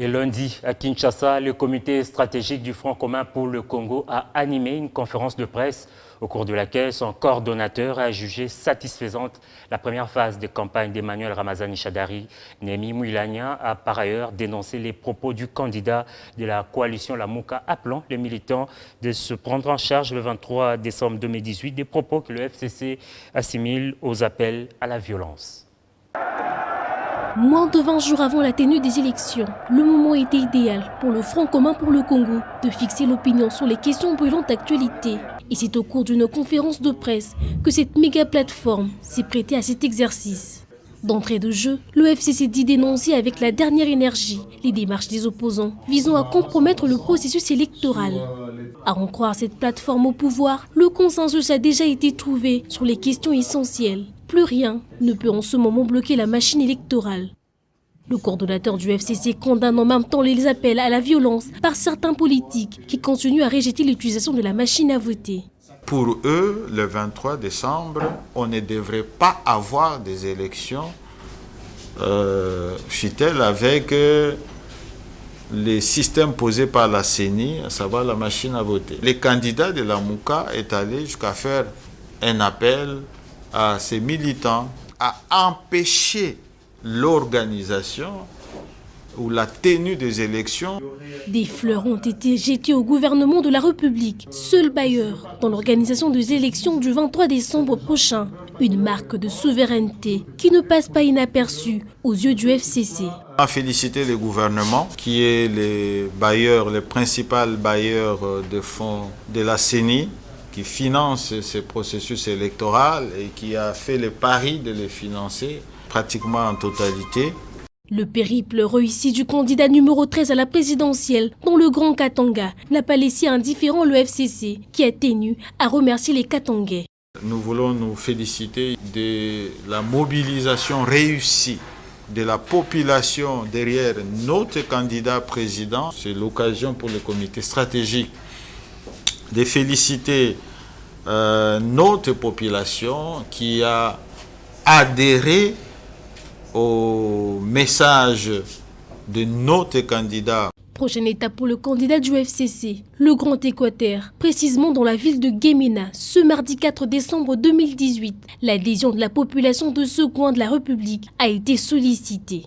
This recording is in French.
Et lundi, à Kinshasa, le comité stratégique du Front commun pour le Congo a animé une conférence de presse au cours de laquelle son coordonnateur a jugé satisfaisante la première phase de campagne d'Emmanuel Ramazani Shadari. Némi Mouilania a par ailleurs dénoncé les propos du candidat de la coalition Lamouka appelant les militants de se prendre en charge le 23 décembre 2018, des propos que le FCC assimile aux appels à la violence. Moins de 20 jours avant la tenue des élections, le moment était idéal pour le Front commun pour le Congo de fixer l'opinion sur les questions brûlantes d'actualité. Et c'est au cours d'une conférence de presse que cette méga plateforme s'est prêtée à cet exercice. D'entrée de jeu, le FCC dit dénoncer avec la dernière énergie les démarches des opposants visant à compromettre le processus électoral. À en croire cette plateforme au pouvoir, le consensus a déjà été trouvé sur les questions essentielles. Plus rien ne peut en ce moment bloquer la machine électorale. Le coordonnateur du FCC condamne en même temps les appels à la violence par certains politiques qui continuent à rejeter l'utilisation de la machine à voter. Pour eux, le 23 décembre, on ne devrait pas avoir des élections fut-elle avec les systèmes posés par la CENI, à savoir la machine à voter. Les candidats de la Mouka est allé jusqu'à faire un appel à ses militants à empêcher l'organisation ou la tenue des élections. Des fleurs ont été jetées au gouvernement de la République, seul bailleur dans l'organisation des élections du 23 décembre prochain. Une marque de souveraineté qui ne passe pas inaperçue aux yeux du FCC. On a félicité le gouvernement qui est le principal bailleur de fonds de la CENI, qui finance ce processus électoral et qui a fait le pari de les financer pratiquement en totalité. Le périple réussi du candidat numéro 13 à la présidentielle dans le Grand Katanga n'a pas laissé indifférent le FCC qui a tenu à remercier les Katangais. Nous voulons nous féliciter de la mobilisation réussie de la population derrière notre candidat président. C'est l'occasion pour le comité stratégique de féliciter notre population qui a adhéré au message de notre candidat. Prochaine étape pour le candidat du FCC, le Grand Équateur, précisément dans la ville de Guémena, ce mardi 4 décembre 2018. L'adhésion de la population de ce coin de la République a été sollicitée.